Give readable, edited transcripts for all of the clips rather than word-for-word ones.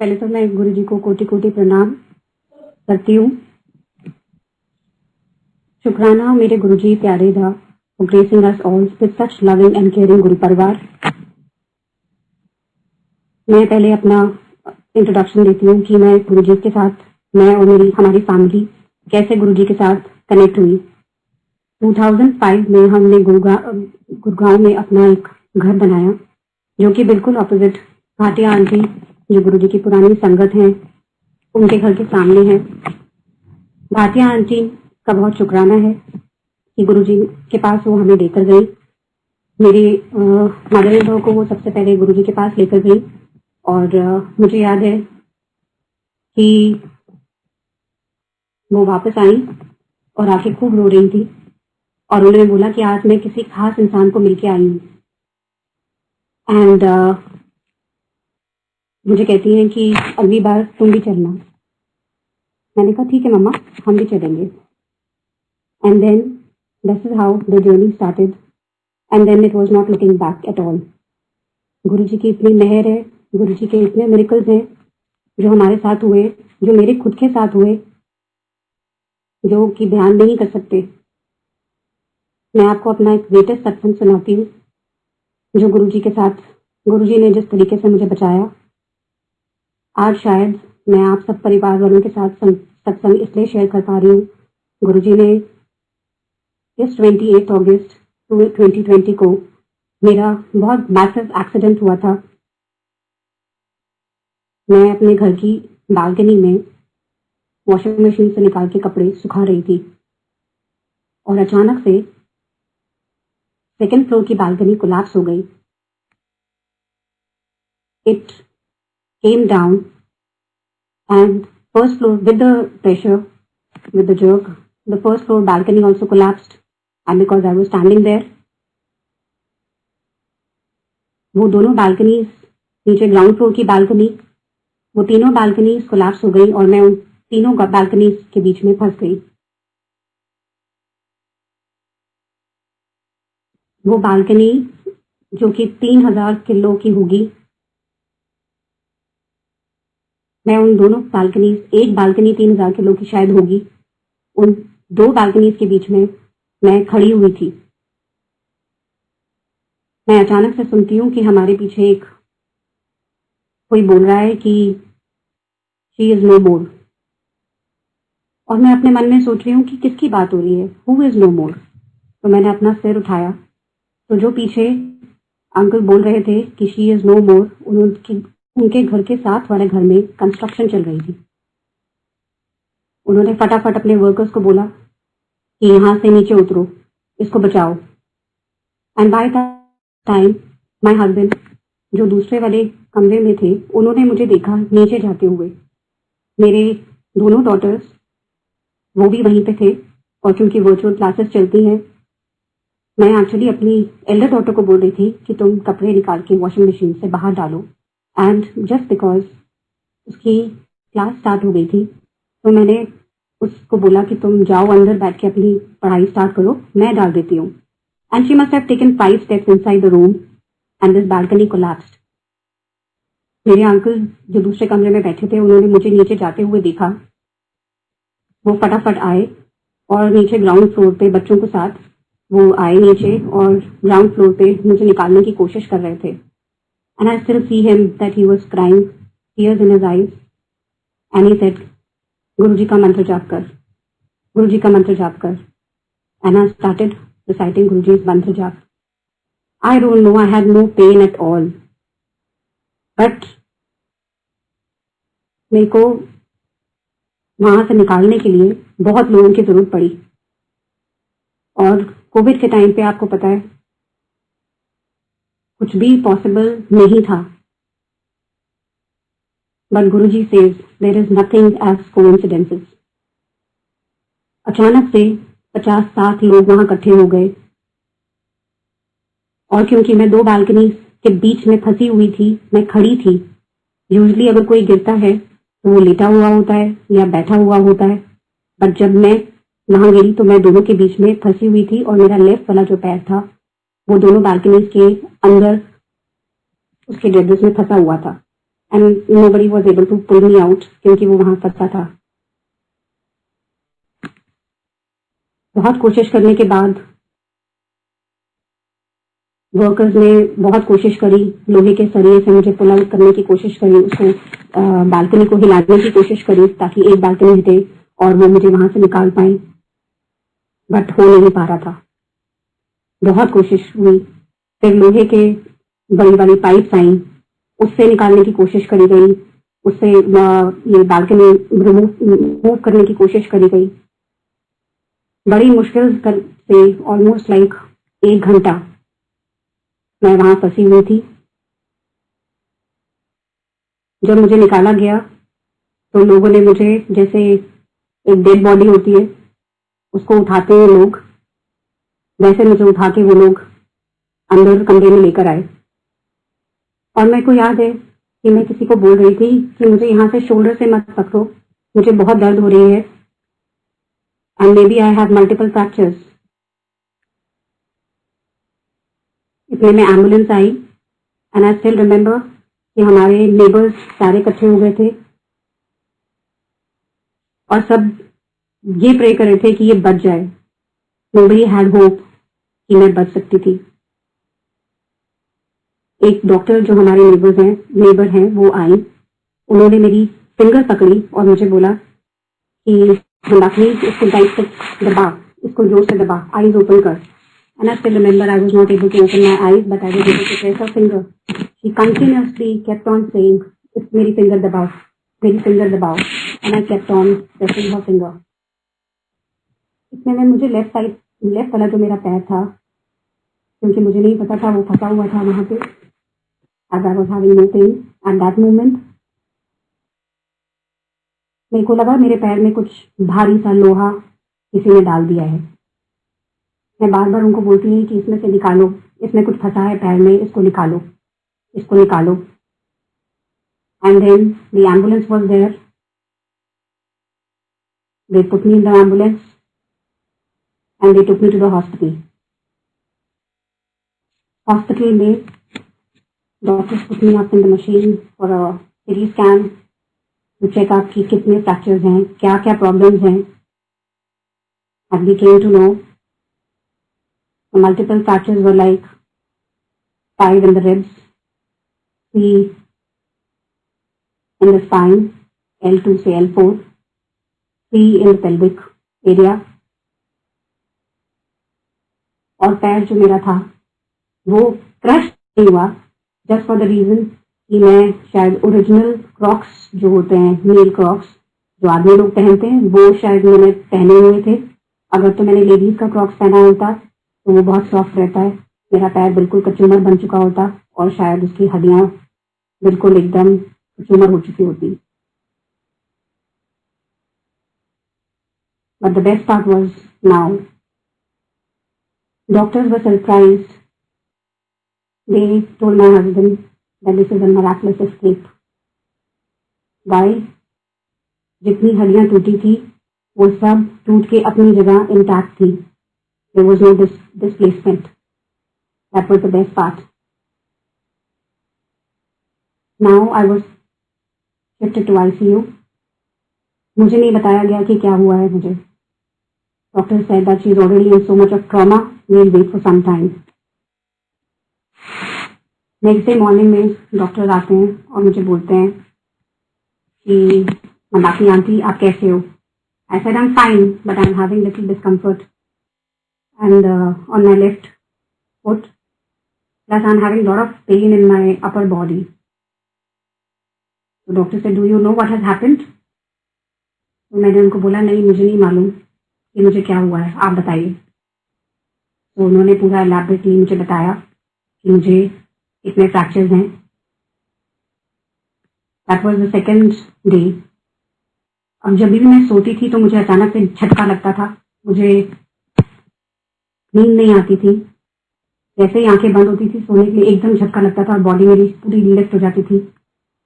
पहले तो मैं गुरु जी को कोटि कोटि प्रणाम करती हूँ। शुक्राना मेरे गुरु जी प्यारे दा for gracing us all with such loving and caring गुरु परिवार। मैं पहले अपना इंट्रोडक्शन देती हूँ कि मैं गुरु जी के साथ, मैं और हमारी फैमिली कैसे गुरु जी के साथ कनेक्ट हुई। 2005 में हमने गुड़गांव में अपना एक घर बनाया जो कि बिल्कुल ऑपोजिट भाटिया आंटी जो गुरु जी की पुरानी संगत हैं उनके घर के सामने है। भाटिया आंटी का बहुत शुक्राना है कि गुरु जी के पास वो हमें लेकर गई। मेरी मदर इन लॉ को वो सबसे पहले गुरु जी के पास लेकर गई और मुझे याद है कि वो वापस आई और आके खूब रो रही थी और उन्होंने बोला कि आज मैं किसी खास इंसान को मिलके आई हूँ। एंड मुझे कहती हैं कि अगली बार तुम भी चलना। मैंने कहा ठीक है मम्मा, हम भी चलेंगे। And then this is how the journey started and then it was not looking back at all. Guru ji की इतनी मेहर है, गुरु जी के इतने मिरेकल्स हैं जो हमारे साथ हुए, जो मेरे खुद के साथ हुए, जो कि बयान नहीं कर सकते। मैं आपको अपना एक लेटेस्ट सत्संग सुनाती हूँ जो गुरु जी के साथ, गुरु जी ने जिस तरीके से मुझे बचाया। आज शायद मैं आप सब परिवार वालों के साथ सत्संग इसलिए शेयर कर पा रही हूँ। गुरु जी ने इस 28 अगस्त 2020 को मेरा बहुत मैसिव एक्सीडेंट हुआ था। मैं अपने घर की बालकनी में वॉशिंग मशीन से निकाल के कपड़े सुखा रही थी और अचानक से सेकंड फ्लोर की बालकनी कोलैप्स हो गई। It came down and first floor with the pressure, with the jerk, the first floor balcony also collapsed and because I was standing there, वो दोनों बालकनीज, नीचे ग्राउंड फ्लोर की balcony, वो तीनों balconies collapse हो गई और मैं उन तीनों बालकनीज के बीच में फंस गई। वो बालकनी जो कि 3000 किलो की होगी, मैं उन दोनों बालकनीज, एक बालकनी 3000 किलो की शायद होगी, उन दो बालकनीज के बीच में मैं खड़ी हुई थी। मैं अचानक से सुनती हूँ कि हमारे पीछे एक कोई बोल रहा है कि शी इज नो मोर, और मैं अपने मन में सोच रही हूँ कि किसकी बात हो रही है, हु इज नो मोर। तो मैंने अपना सिर उठाया तो जो पीछे अंकल बोल रहे थे कि शी इज नो मोर, उनके घर के साथ वाले घर में कंस्ट्रक्शन चल रही थी। उन्होंने फटाफट अपने वर्कर्स को बोला कि यहाँ से नीचे उतरो, इसको बचाओ। And by that time my husband जो दूसरे वाले कमरे में थे, उन्होंने मुझे देखा नीचे जाते हुए। मेरे दोनों डॉटर्स वो भी वहीं पे थे और क्योंकि वर्चुअल क्लासेस चलती हैं, मैं एक्चुअली अपनी एल्डर डॉटर को बोल रही थी कि तुम कपड़े निकाल के वॉशिंग मशीन से बाहर डालो। एंड जस्ट बिकॉज उसकी क्लास स्टार्ट हो गई थी तो मैंने उसको बोला कि तुम जाओ अंदर बैठ के अपनी पढ़ाई स्टार्ट करो, मैं डाल देती हूँ। And she must have taken 5 steps inside the room and this balcony collapsed. मेरे अंकल जो दूसरे कमरे में बैठे थे, उन्होंने मुझे नीचे जाते हुए देखा। वो फटाफट आए और नीचे ग्राउंड फ्लोर पे बच्चों के साथ वो आए नीचे और ग्राउंड फ्लोर पे मुझे निकालने की कोशिश कर रहे थे। And I still see him that he was crying, tears in his eyes and he said, Guru जी का मंत्र जाप कर, गुरु जी का मंत्र जाप कर। एंड आई स्टार्टेड रिसाइटिंग गुरु जी's मंत्र जाप। I don't know, I had no pain at all, but मेरे को वहां से निकालने के लिए बहुत लोगों की जरूरत पड़ी। और कोविड के टाइम पे आपको पता है कुछ भी पॉसिबल नहीं था, but Guruji says there is nothing as coincidences. अचानक से 50-60 लोग वहां इकट्ठे हो गए और क्योंकि मैं दो बालकनी के बीच में फंसी हुई थी, मैं खड़ी थी। यूजुअली अगर कोई गिरता है तो वो लेटा हुआ होता है या बैठा हुआ होता है, बट जब मैं वहां गिरी तो मैं दोनों के बीच में फंसी हुई थी और मेरा लेफ्ट वाला जो पैर था वो दोनों बालकनी के अंदर उसके डेब्रिस में फंसा हुआ था। And nobody was able to pull me out क्योंकि वो वहां फंसा था। बहुत कोशिश करने के बाद वर्कर्स ने बहुत कोशिश करी, लोहे के सरिये से मुझे पुल आउट करने की कोशिश करी, उसको बालकनी को हिलाने की कोशिश करी ताकि एक बालकनी हिले और वो मुझे वहां से निकाल पाए, बट हो नहीं पा रहा था। बहुत कोशिश हुई। फिर लोहे के बड़ी बड़ी पाइप्स आई, उससे निकालने की कोशिश करी गई, उससे ये बालकनी मूव करने की कोशिश करी गई। बड़ी मुश्किल से ऑलमोस्ट लाइक 1 घंटा मैं वहां फंसी हुई थी। जब मुझे निकाला गया तो लोगों ने मुझे, जैसे एक डेड बॉडी होती है उसको उठाते हैं लोग, वैसे मुझे उठा के वो लोग अंदर कमरे में लेकर आए। और मेरे को याद है कि मैं किसी को बोल रही थी कि मुझे यहाँ से शोल्डर से मत पकड़ो, मुझे बहुत दर्द हो रही है, and may be I have multiple fractures. इतने में एम्बुलेंस आई एंड आई स्टिल रिमेम्बर कि हमारे नेबर्स सारे इकट्ठे हो गए थे और सब ये प्रे कर रहे थे कि ये बच जाए। नोबडी हैड होप कि मैं बच सकती थी। एक डॉक्टर जो हमारे नेबर हैं वो आई, उन्होंने मेरी फिंगर पकड़ी और मुझे बोला कि मंदाकिनी इसको टाइट से दबा, इसको जोर से दबा, आईज ओपन कर। And I still remember I was not able to open my eyes but I was able to press her finger. She continuously kept on saying मेरी फिंगर दबाओ, मेरी फिंगर दबाओ, and I kept on pressing her finger. इसमें मैं मुझे left वाला जो मेरा पैर था, क्योंकि मुझे नहीं पता था वो फंसा हुआ था वहां पे, as I was having no pain at that moment, मेरे को लगा मेरे पैर में कुछ भारी सा लोहा किसी ने डाल दिया है। मैं बार बार उनको बोलती हूँ कि इसमें से निकालो, इसमें कुछ फंसा है पैर में, इसको निकालो, इसको निकालो। And then the ambulance was there, they put me in the ambulance and they took me to the hospital. Hospital में doctors put me up in the machine for a CT scan to check out कि कितने fractures हैं, क्या क्या problems हैं। And we came to know the multiple fractures were like 5 in the ribs, 3 in the spine, L2 से L4, 3 in the pelvic area, और पैर जो मेरा था वो क्रश नहीं हुआ, जस्ट फॉर द रीजन कि मैं शायद ओरिजिनल क्रॉक्स जो होते हैं, नील क्रॉक्स जो आदमी लोग पहनते हैं, वो शायद मैंने पहने हुए थे। अगर तो मैंने लेडीज का क्रॉक्स पहना होता तो वो बहुत सॉफ्ट रहता है, मेरा पैर बिल्कुल कचूमर बन चुका होता और शायद उसकी हड्डियां बिल्कुल एकदम कचूमर हो चुकी होती। But the best part was now doctors were surprised, they told my husband that this is a miraculous escape. Why? जितनी हड्डियां टूटी थी वो सब टूट के अपनी जगह इंटैक्ट थी। There was no displacement. That was the best part. Now I was shifted to ICU. मुझे नहीं बताया गया कि क्या हुआ है मुझे। Doctor said that she is already in so much of trauma. We'll wait for some time. Next day morning में डॉक्टर आते हैं और मुझे बोलते हैं कि मंदाकिनी आंटी आप कैसे हो? I said I'm fine, but I'm having little discomfort and on my left foot, plus I'm having a lot of pain in my upper body. तो डॉक्टर से, do you know what has happened? तो मैंने उनको बोला नहीं, मुझे नहीं मालूम कि मुझे क्या हुआ है, आप बताइए। तो उन्होंने पूरा एलैबोरेटली मुझे बताया कि मुझे इतने फ्रैक्चर्स हैं। That was the second day. अब जब भी मैं सोती थी तो मुझे अचानक से झटका लगता था, मुझे नींद नहीं आती थी। जैसे ही आंखें बंद होती थी सोने के लिए एकदम झटका लगता था और बॉडी मेरी पूरी लिफ्ट हो जाती थी,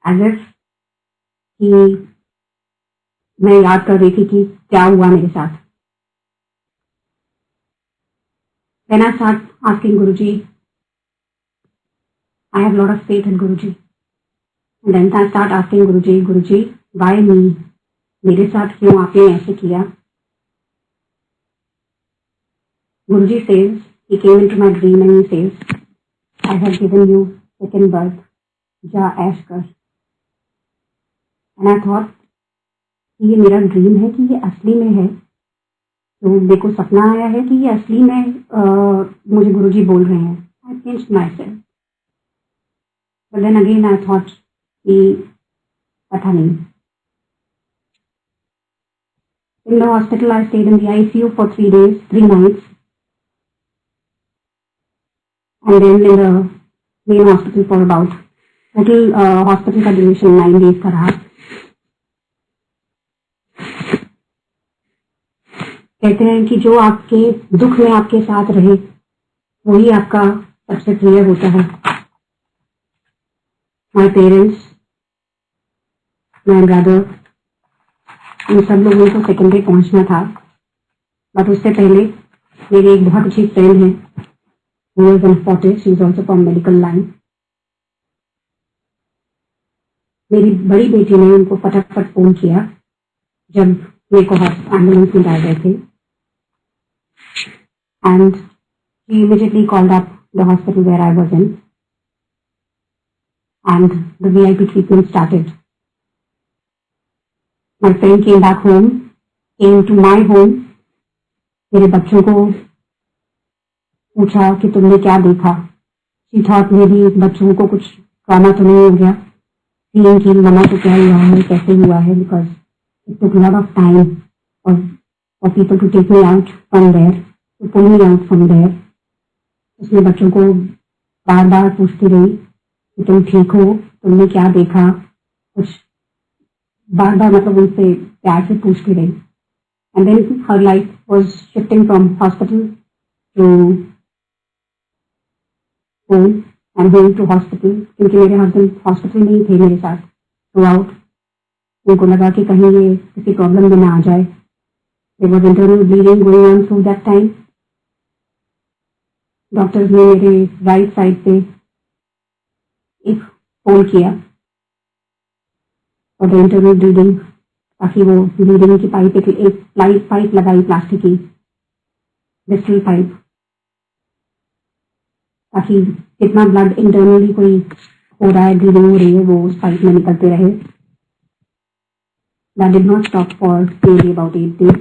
एज इफ कि मैं याद कर रही थी कि क्या हुआ मेरे साथ। Then I start asking Guruji, I have a lot of faith in Guruji. And then I start asking Guruji, why me? मेरे साथ क्यों आपने ऐसे किया? Guruji says, he came into my dream and he says, I have given you second birth, जा ऐश कर. And I thought, ये मेरा ड्रीम है कि ये असली में है, तो मेरे को सपना आया है कि ये असली में मुझे गुरुजी बोल रहे हैं. I pinched myself. But then again I thought कि पता नहीं. In the hospital I stayed in the ICU for 3 days, 3 nights. And then in the main hospital for about total hospital का ड्यूरेशन 9 days का रहा. कहते हैं कि जो आपके दुख में आपके साथ रहे वही आपका सबसे प्रिय होता है. माय पेरेंट्स, माय ब्रदर, इन सब लोगों को सेकेंडरी पहुंचना था. बट उससे पहले मेरी एक बहुत अच्छी फ्रेंड है, who is unfortunate, she is also from medical line. मेरी बड़ी बेटी ने उनको फटाफट फोन किया जब मेरे को एम्बुलेंस में डाल रहे थे. And she immediately called up the hospital where I was in, and the VIP treatment started. My friend came back home, came to my home. मेरे बच्चों को पूछा कि तुमने क्या देखा. She thought maybe बच्चों को कुछ ट्रॉमा तो नहीं हो गया, फीलिंग कि मम्मा को क्या हुआ है, कैसे हुआ है, because it took a lot of time for people to take me out from there. तो पुल मी आउट फ्रॉम देयर. उसने बच्चों को बार बार पूछती रही कि तुम ठीक हो, तुमने क्या देखा, कुछ बार बार मतलब उनसे प्यार से पूछती रही. And then her life was shifting from hospital to home and home to hospital, क्योंकि मेरे हस्बैंड हॉस्पिटल में ही थे मेरे साथ थ्रू आउट. उनको लगा कि कहीं ये किसी प्रॉब्लम में ना आ जाए. There was internal bleeding going on through that time. Doctors ने मेरे राइट साइड पे एक होल किया और द इंटरनल ब्लीडिंग, ताकि वो ब्लीडिंग की पाइप एक पाइप लगाई प्लास्टिक की, डिस्टल पाइप, ताकि कितना ब्लड इंटरनली कोई हो रहा है, ब्लीडिंग हो रही है, वो उस पाइप में निकलते रहे. That did not stop for maybe about 8 days.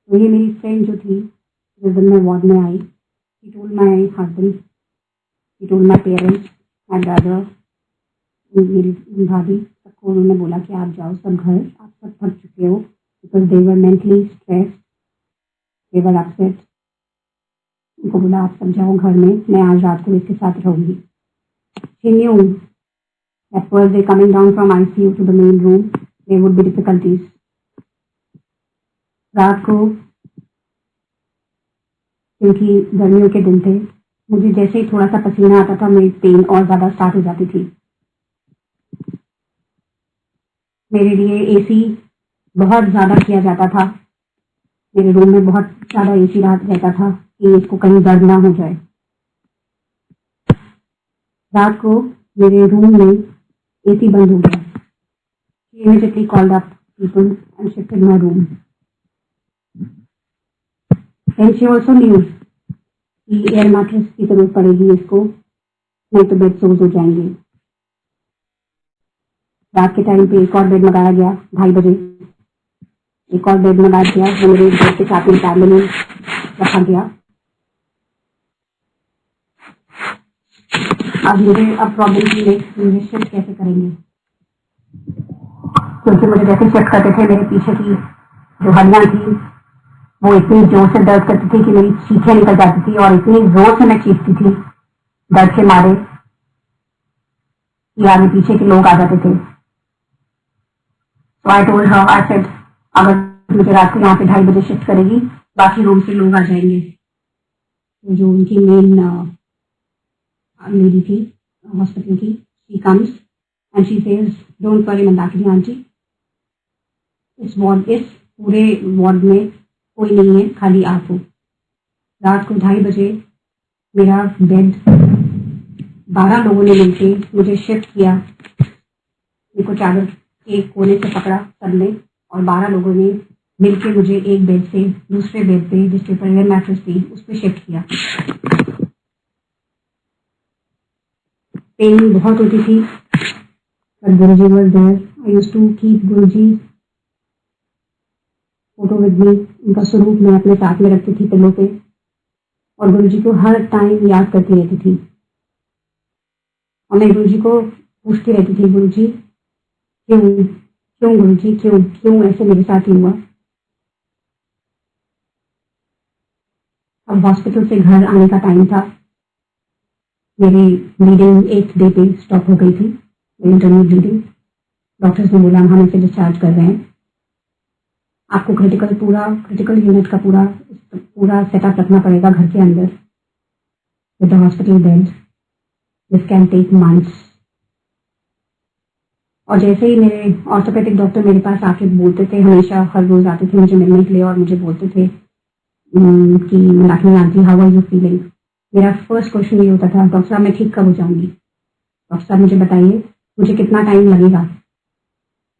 तो ये मेरी फ्रेंड जो थी, जिस दिन मैं वार्ड में आई, she told my husband, she told my parents, my brother, मेरी भाभी, सबको उन्होंने बोला कि आप जाओ सब घर, आप सब थक चुके हो, because they were mentally stress, they were upset. उनको बोला आप सब जाओ घर में, मैं आज रात को इसके साथ रहूंगी. She knew that was they coming down from ICU to the main room, there would be difficulties. रात को, क्योंकि गर्मियों के दिन थे, मुझे जैसे ही थोड़ा सा पसीना आता था मेरी पेन और ज़्यादा स्टार्ट हो जाती थी. मेरे लिए AC बहुत ज़्यादा किया जाता था. मेरे रूम में बहुत ज़्यादा AC रहता था कि इसको कहीं दर्द ना हो जाए. रात को मेरे रूम में AC बंद हो गया. She immediately called up people and shifted my room. And she also knew कि एयर मैट्रेस की जरूरत पड़ेगी इसको, नहीं तो बेड सोज हो जाएंगे. रात के टाइम पे एक और बेड मंगाया गया, 2:30 बजे एक और बेड मंगाया गया, वो मेरे बेड के साथ में टैबलेट में रखा गया. अब प्रॉब्लम की मुझे शिफ्ट कैसे करेंगे, क्योंकि मुझे जैसे शिफ्ट करते थे मेरे पीछे की जो हड्डियां थी वो इतनी जोर से दर्द करती थी कि मेरी चीखें निकल जाती थी, और इतनी जोर से मैं चीखती थी दर्द के मारे कि आगे पीछे के लोग आ जाते थे. तो आई टोल्ड हर, आई सेड अगर मुझे रात को यहाँ पे 2:30 बजे शिफ्ट करेगी, बाकी रूम से लोग आ जाएंगे. तो जो उनकी मेन लेडी थी हॉस्पिटल की, she comes and she says don't worry Mandakini aunty, इस पूरे वार्ड में कोई नहीं है, खाली आप हो. रात को 2:30 बजे मेरा बेड 12 लोगों ने मिलके मुझे शिफ्ट किया, मेरे को चादर के कोने से पकड़ा सबने, और 12 लोगों ने मिलके मुझे एक बेड से दूसरे बेड पे, जिसके ऊपर एयर मैट्रेस थी, उस पर शिफ्ट किया। पेन बहुत होती थी, पर Guruji were there. I used to keep Guruji photo with me. उनका स्वरूप मैं अपने साथ में रखती थी पिल्लों पे, और गुरुजी को हर टाइम याद करती रहती थी। और मैं गुरुजी को पूछती रहती थी, गुरुजी क्यों क्यों, गुरुजी क्यों क्यों ऐसे मेरे साथ ही हुआ। अब हॉस्पिटल से घर आने का टाइम था। मेरी ब्लीडिंग 8th डे पे स्टॉप हो गई थी, इंटरनल ब्लीडिंग। डॉक्टर्स ने बोला हम इसे डिस्चार्ज कर रहे हैं, आपको क्रिटिकल यूनिट का पूरा सेटअप रखना पड़ेगा घर के अंदर with the hospital bed, this can take months. और जैसे ही मेरे ऑर्थोपेडिक डॉक्टर मेरे पास आके बोलते थे, हमेशा हर रोज आते थे मुझे मिलने के लिए, और मुझे बोलते थे कि Mandakini aunty how are you feeling. मेरा फर्स्ट क्वेश्चन ये होता था, डॉक्टर साहब मैं ठीक कब हो जाऊंगी, डॉक्टर साहब मुझे बताइए मुझे कितना टाइम लगेगा,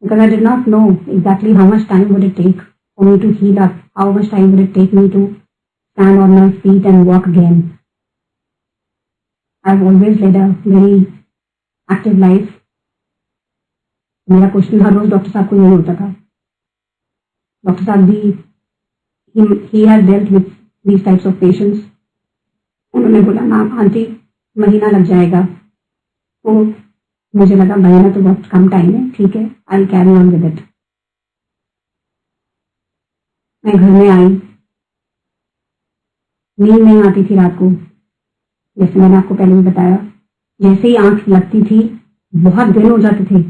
because I did not know exactly how much time would it take for me to heal up, how much time would it take me to stand on my feet and walk again. I have always led a very active life. मेरा question हर रोज doctor साहब को यही होता था। Doctor साहब भी he has dealt with these types of patients। उन्होंने बोला ना आंटी महीना लग जाएगा, तो मुझे लगा महीना तो बहुत कम टाइम है, ठीक है, I carry on with it. मैं घर में आई, नींद नहीं आती थी रात को, जैसे मैंने आपको पहले भी बताया। जैसे ही आंख लगती थी, बहुत दिन हो जाते थे,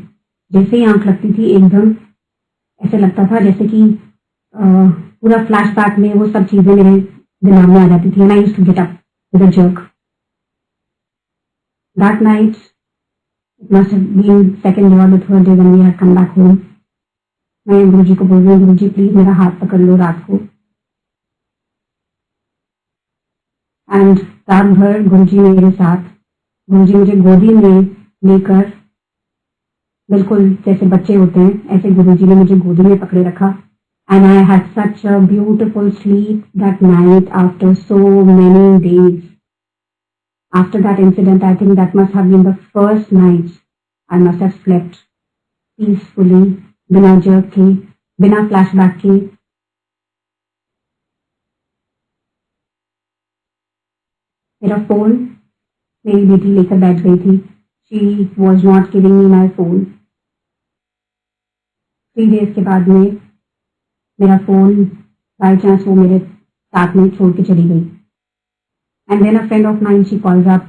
जैसे ही आंख लगती थी एकदम ऐसे लगता था जैसे कि पूरा फ्लैशबैक में वो सब चीजें मेरे दिमाग में आ जाती थी। I used to get up with a jerk. That night it must have been second day और the third day when we had come back home. मैं गुरुजी को बोल रही हूँ, गुरुजी प्लीज मेरा हाथ पकड़ लो रात को। एंड रात भर गुरुजी मेरे साथ, गुरुजी मुझे गोदी में लेकर, बिल्कुल जैसे बच्चे होते हैं ऐसे गुरुजी ने मुझे गोदी में पकड़े रखा। And I had such a beautiful sleep that night after so many days. After that incident, I think that must have been the first night I must have slept peacefully, बिना jerk के, बिना flashback के। मेरा phone मेरी बेटी लेकर बैठ गई थी। She was not giving me my phone। 3 days के बाद में मेरा फोन बाई चांस वो मेरे साथ में छोड़ के चली गई। And then a friend of mine she calls up.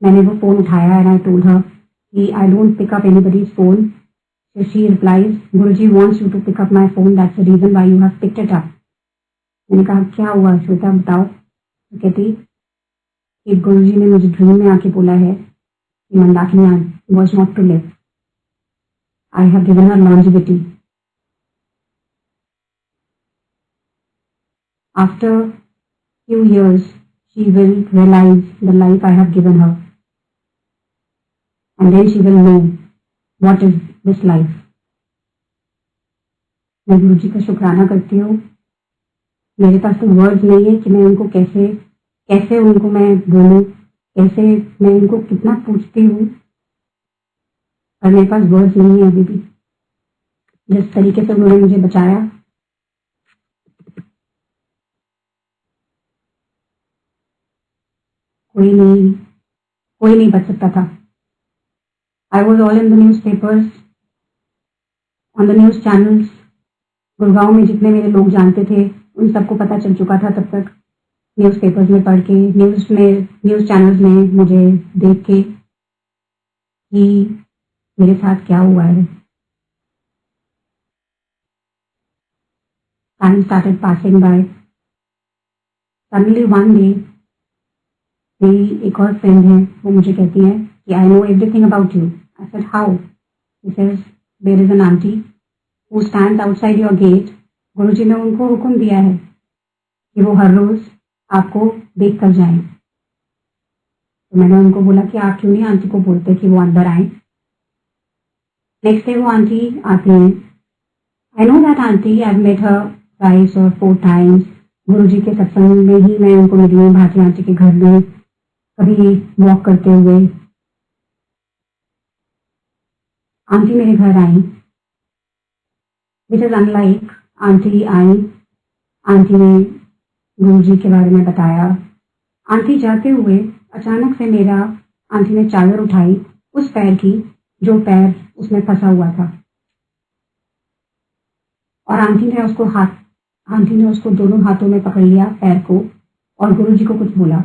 मैंने वो फोन उठाया एंड आई टोल्ड हर कि I don't pick up anybody's phone. So she replies, Guruji wants you to pick up my phone, that's the reason why you have picked it up. मैंने कहा क्या हुआ श्वेता बताओ। तो कहती कि गुरुजी ने मुझे ड्रीम में आके बोला है कि Mandakini was not to live, I have given her longevity. After few years, she will realize the life I have given her, and then she will know what is this life। मैं गुरुजी का शुक्राना करती हूँ। मेरे पास तो वर्ड्स नहीं है कि मैं उनको कैसे उनको मैं बोलूँ, कैसे मैं उनको कितना पूछती हूँ, पर मेरे पास वर्ड्स नहीं है अभी भी। जिस तरीके से उन्होंने मुझे बचाया, कोई नहीं बच सकता था। I was all in the news papers, on the news channels. Gurgaon में जितने मेरे लोग जानते थे उन सबको पता चल चुका था तब तक, न्यूज पेपर्स में पढ़ के, न्यूज चैनल्स में मुझे देख के कि मेरे साथ क्या हुआ है। Time started passing by. Suddenly one day मेरी एक और फ्रेंड है, वो मुझे कहती है कि I know everything about you. I said how. He says there is an aunty who stands outside your gate. Guruji ने उनको हुक्म दिया है कि वो हर रोज आपको देख कर जाएं। तो मैंने उनको बोला कि आप क्यों नहीं आंटी को बोलते कि वो अंदर आए। नेक्स्ट डे वो आंटी आती हैं। I know that aunty, I met her 5 or 4 times. Guruji के सत्संग में ही मैं उनको मिली हूँ, भारती आंटी के घर में, कभी वॉक करते हुए। आंटी मेरे घर आई, विच इज अनलाइक। आंटी आई, आंटी ने गुरुजी के बारे में बताया। आंटी जाते हुए अचानक से मेरा, आंटी ने चादर उठाई उस पैर की जो पैर उसमें फंसा हुआ था, और आंटी ने उसको दोनों हाथों में पकड़ लिया पैर को, और गुरुजी को कुछ बोला।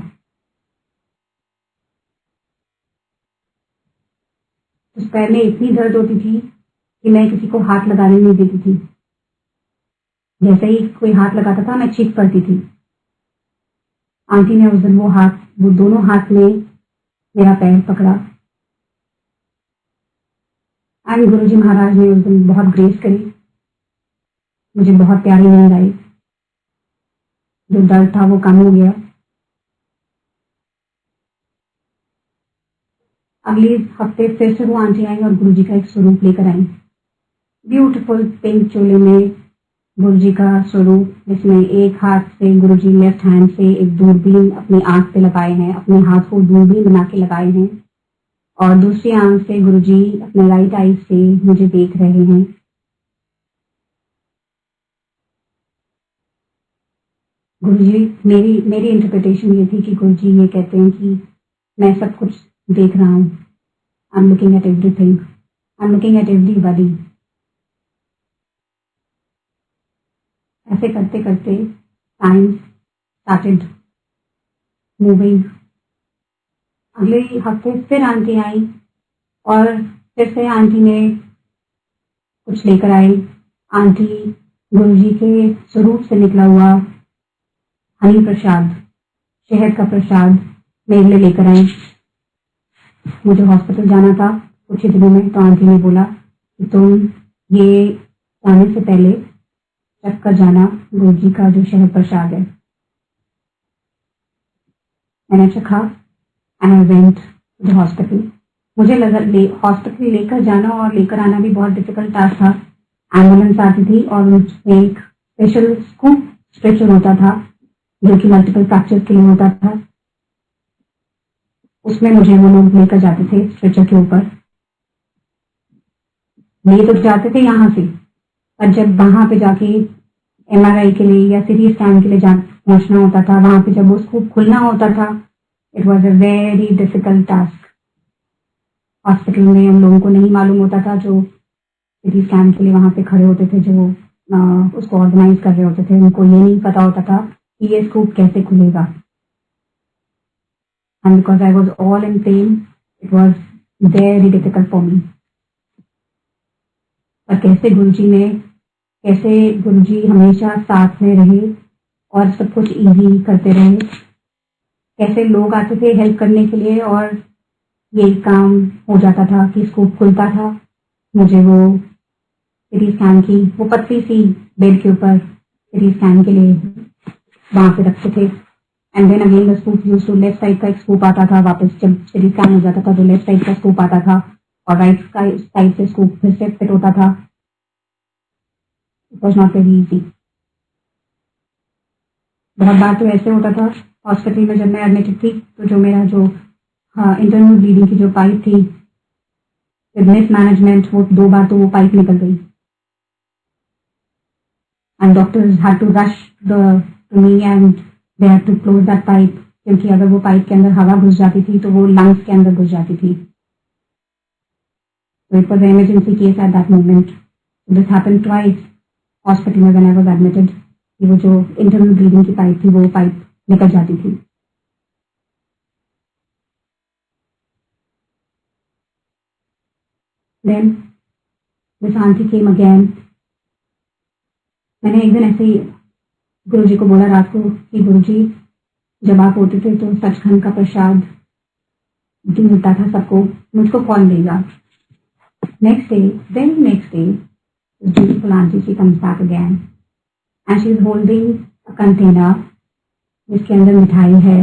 उस पैर में इतनी दर्द होती थी कि मैं किसी को हाथ लगाने नहीं देती थी। जैसे ही कोई हाथ लगाता था मैं चीख पड़ती थी। आंटी ने उस दिन वो दोनों हाथ में मेरा पैर पकड़ा, एंड गुरुजी महाराज ने उस दिन बहुत ग्रेस करी। मुझे बहुत प्यारी नींद आई, जो दर्द था वो कम हो गया। अगले हफ्ते फिर से वो आंटी आई और गुरुजी का एक स्वरूप लेकर आई। ब्यूटीफुल पिंक चोले में गुरुजी का स्वरूप, जिसमें एक हाथ से गुरुजी लेफ्ट हैंड से एक दूरबीन अपनी आंख पे लगाए हैं, अपने हाथ को दूरबीन बना के लगाए हैं, और दूसरी आंख से गुरुजी अपने राइट आई से मुझे देख रहे हैं। गुरुजी, मेरी इंटरप्रिटेशन ये थी कि गुरुजी ये कहते हैं कि मैं सब कुछ देख रहा हूँ। I am looking at everything, I am looking at everybody. ऐसे करते करते टाइम स्टार्टेड मूविंग। अगले हफ्ते फिर आंटी आई, और फिर से आंटी ने कुछ लेकर आई। आंटी गुरुजी के स्वरूप से निकला हुआ हनी प्रसाद, शहद का प्रसाद मेरे लिए लेकर आई। मुझे हॉस्पिटल जाना था कुछ ही दिनों में, तो आंटी ने बोला कि तुम ये जाने से पहले चख कर जाना गुरुजी का जो शहद प्रसाद है। मैंने चखा and I went to the hospital. मुझे लगा हॉस्पिटल लेकर जाना और लेकर आना भी बहुत डिफिकल्ट टास्क था। एम्बुलेंस आती थी और उसमें एक स्पेशल स्कूप स्ट्रेचर होता था जो कि मल्टीपल फ्रैक्चर्स के लिए होता था। उसमें मुझे वो लोग लेकर जाते थे स्ट्रेचर के ऊपर। ले तो जाते थे यहाँ से, पर जब वहां पे जाके एमआरआई के लिए या सीटी स्कैन के लिए पहुंचना होता था, वहां पे जब वो स्कूप खुलना होता था, it was a very difficult task. Hospital में हम लोगों को नहीं मालूम होता था, जो सीटी स्कैन के लिए वहां पे खड़े होते थे, जो उसको ऑर्गेनाइज कर रहे होते थे, उनको ये नहीं पता होता था कि ये स्कूप कैसे खुलेगा। And because I was all in pen, it was very difficult for me. और कैसे गुरुजी हमेशा साथ में रहे और सब कुछ इजी करते रहे। कैसे लोग आते थे हेल्प करने के लिए और ये काम हो जाता था कि स्कूप खुलता था। मुझे वो सीटी स्कैन की वो पतली सी बेड के ऊपर सीटी स्कैन के लिए वहां पे रखते थे। And then again the scoop use to, left side का एक स्कूप आता था, वापस जब सीटी स्कैन हो जाता था तो लेफ्ट साइड का स्कूप आता था, और राइट साइड से स्कूप फिर से फिट होता था। It was not very easy. बहुत बार तो ऐसे होता था हॉस्पिटल में, जब मैं एडमिटेड थी, तो जो मेरा इंटरनल ब्लीडिंग की जो पाइप थी, विद मिस मैनेजमेंट, वो 2 बार तो वो पाइप निकल गई, and doctors had to rush to me and they had to close that pipe, क्योंकि अगर वो पाइप के अंदर हवा घुस जाती थी तो वो लंग्स के अंदर घुस जाती थी। So it was an emergency case at that moment. This happened twice hospital में when I was admitted, कि वो जो इंटरनल ब्लीडिंग की पाइप थी वो पाइप निकल जाती थी। Then this auntie came again. मैंने एक दिन ऐसे ही गुरुजी को बोला रात को कि गुरुजी, जब आप होते थे तो सचखंड का प्रसाद मिलता था सबको, मुझको कौन देगा? Next day, very next day, this beautiful auntie, she comes back again and she is holding a container जिसके अंदर मिठाई है,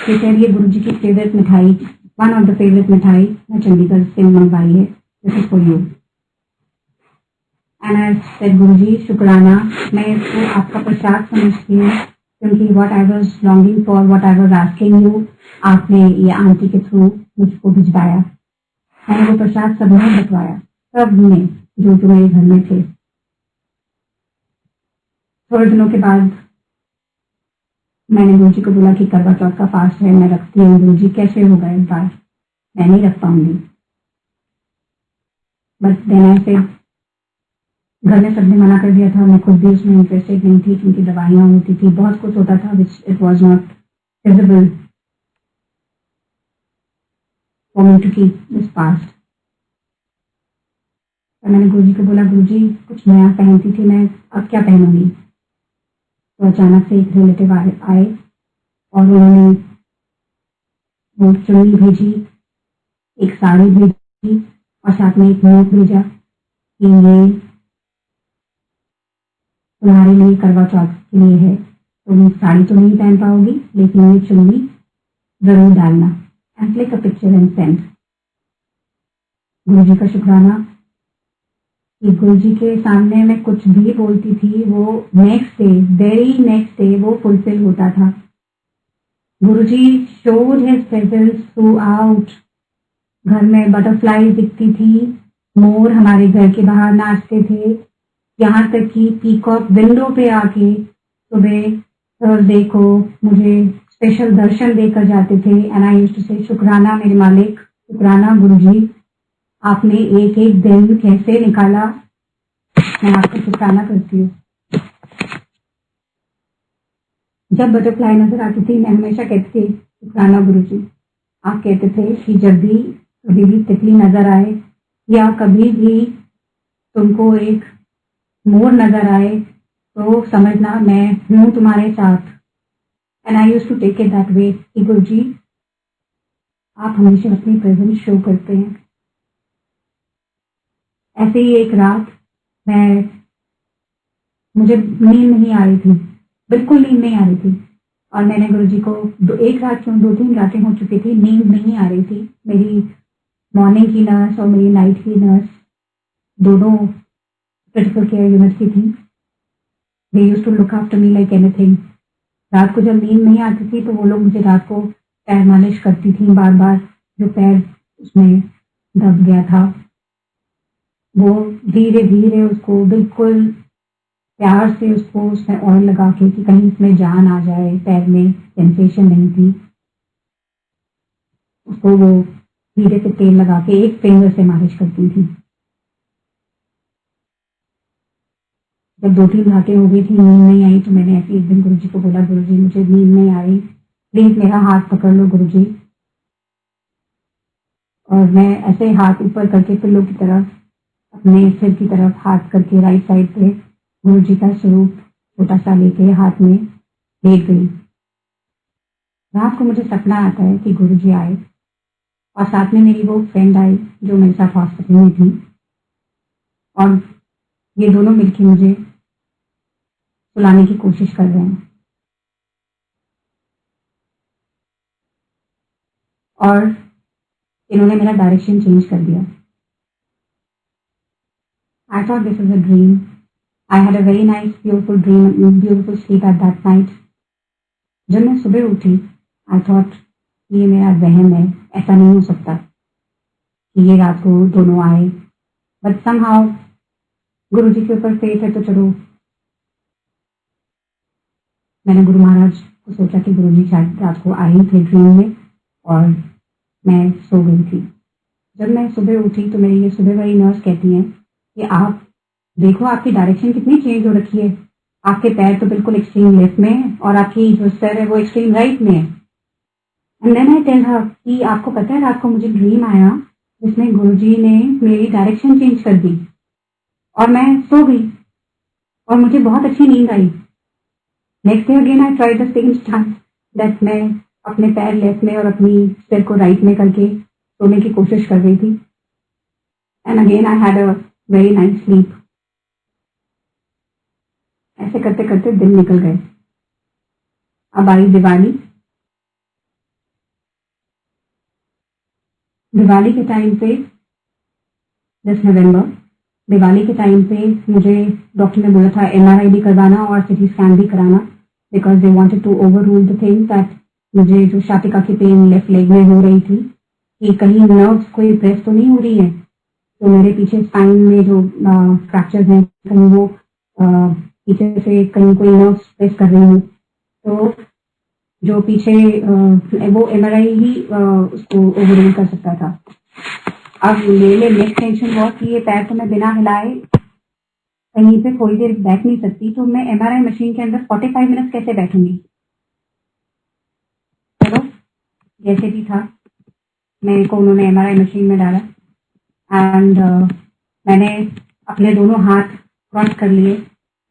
ये कह रही है गुरु जी की फेवरेट मिठाई, वन ऑफ द फेवरेट मिठाई मैं चंडीगढ़ से मंगवाई है, this is for you. And I said Guru जी शुक्राना, मैं इसको आपका प्रसाद समझती हूँ, क्योंकि what I was longing for, what I was asking you, आपने ये आंटी के थ्रू मुझको भिजवाया। मैंने वो प्रसाद सबने बंटवाया, सबने जो मेरे घर में थे। थोड़े दिनों के बाद मैंने गुरु जी को बोला कि करवा चौथ का फास्ट है, मैं रखती हूँ। गुरु जी कैसे होगा इस बार, मैं नहीं रख पाऊंगी। बस देन आई सेड, घर में सबने मना कर दिया था, मैं खुद भी उसमें इंटरेस्टेड नहीं थी, क्योंकि दवाइयाँ होती थी, बहुत कुछ होता था which it was not feasible for me to keep this fast. तो मैंने गुरु जी को बोला, गुरु जी कुछ नया पहनती थी मैं, अब क्या पहनूंगी। तो अचानक से एक रिलेटिव आए और उन्होंने वो चुन्नी भेजी, एक साड़ी भेजी और साथ में एक नोट भेजा कि ये तुम्हारे लिए करवा चौथ के लिए है, तुम साड़ी तो नहीं पहन पाओगी लेकिन ये चुन्नी जरूर डालना, and click a picture and send. गुरु जी का शुक्राना कि गुरु जी के सामने मैं कुछ भी बोलती थी, वो next day, very next day वो फुलफिल होता था। Guru ji showed his presence throughout. घर में बटरफ्लाई दिखती थी, मोर हमारे घर के बाहर नाचते थे, यहाँ तक कि पीकॉक विंडो पे आके सुबह थर्सडे को मुझे स्पेशल दर्शन देकर जाते थे। एंड आई यूज्ड टू से शुक्राना मेरे मालिक, शुक्राना गुरुजी, आपने एक एक दिन कैसे निकाला, मैं आपका शुक्राना करती हूँ। जब बटरफ्लाई नजर आती थी मैं हमेशा कहती थी शुक्राना गुरुजी। आप कहते थे कि जब भी कभी भी तितली नजर आए या कभी भी तुमको एक मोर नजर आए तो समझना मैं हूं तुम्हारे साथ। And I used to take it that way कि गुरुजी आप हमेशा अपनी प्रेजेंस शो करते हैं। ऐसे ही एक रात मुझे नींद नहीं आ रही थी, बिल्कुल नींद नहीं आ रही थी, और मैंने गुरुजी को एक रात क्यों 2-3 रातें हो चुकी थी, नींद नहीं आ रही थी। मेरी मॉर्निंग की नर्स और मेरी नाइट की नर्स दोनों क्रिटिकल केयर यूनिट की थी। They used to look after me like anything. रात को जब नींद नहीं आती थी तो वो लोग मुझे रात को पैर मालिश करती थी बार बार, जो पैर उसमें दब गया था वो धीरे धीरे उसको बिल्कुल प्यार से उसको उसमें ऑयल लगा के कि कहीं इसमें जान आ जाए, पैर में सेंसेशन नहीं थी, उसको वो धीरे से तेल लगा के एक फिंगर से मालिश करती थी। जब 2-3 रातें हो गई थी नींद नहीं आई तो मैंने ऐसे एक दिन गुरुजी को बोला, गुरुजी मुझे नींद नहीं आ रही, प्लीज मेरा हाथ पकड़ लो गुरुजी। और मैं ऐसे हाथ ऊपर करके पिल्लों की तरफ अपने सिर की तरफ हाथ करके राइट साइड पे गुरुजी का स्वरूप छोटा सा लेके हाथ में लेट गई। रात को मुझे सपना आता है कि गुरुजी आए और साथ में मेरी वो फ्रेंड आई जो मेरे साथ हॉस्पिटल में थी, और ये दोनों मिलकर मुझे सुलाने की कोशिश कर रहे हैं। और इन्होंने मेरा डायरेक्शन चेंज कर दिया। I thought this is a dream. I had a very nice beautiful dream, beautiful sleep at that night. जब मैं सुबह उठी आई थॉट ये मेरा वहम है, ऐसा नहीं हो सकता कि ये रात को दोनों आए, बट समहाउ गुरु जी के ऊपर फेथ है तो चलो। मैंने गुरु महाराज को सोचा कि गुरु जी शायद रात को आए थे ड्रीम में और मैं सो गई थी। जब मैं सुबह उठी तो मेरी ये सुबह वाली नर्स कहती हैं कि आप देखो आपकी डायरेक्शन कितनी चेंज हो रखी है, आपके पैर तो बिल्कुल एक्सट्रीम लेफ्ट में है और आपकी जो सर है वो एक्सट्रीम राइट में है। And then I tell her कि आपको पता है रात को मुझे ड्रीम आया जिसमें गुरुजी ने मेरी डायरेक्शन चेंज कर दी और मैं सो गई और मुझे बहुत अच्छी नींद आई। Next day again I try the same stunt that मैं अपने पैर लेफ्ट में और अपनी सिर को राइट में करके सोने की कोशिश कर रही थी। And again I had a very nice sleep. ऐसे करते करते दिन निकल गए। अब आई दिवाली दिवाली के टाइम पे, दिस नवंबर, दिवाली के टाइम पे मुझे डॉक्टर ने बोला था एमआरआई भी करवाना और सिटी स्कैन भी कराना, because they wanted to overrule the thing that मुझे जो शातिका की पेन लेफ्ट लेग में हो रही थी कि कहीं नर्व्स कोई प्रेस तो नहीं हो रही है, तो मेरे पीछे स्पाइन में जो फ्रैक्चर्स हैं कहीं वो पीछे से कहीं कोई नर्व्स प्रेस कर रही हूँ, तो जो पीछे वो एमआरआई ही उसको ओवररूल कर सकता था। अब मेरे नेक्स्ट टेंशन बहुत कि ये पैर तो मैं बिना हिलाए कहीं पे थोड़ी देर बैठ नहीं सकती, तो मैं एमआरआई मशीन के अंदर 45 मिनट कैसे बैठूंगी। चलो जैसे भी था, मेरे को उन्होंने एमआरआई मशीन में डाला एंड मैंने अपने दोनों हाथ क्रॉस कर लिए।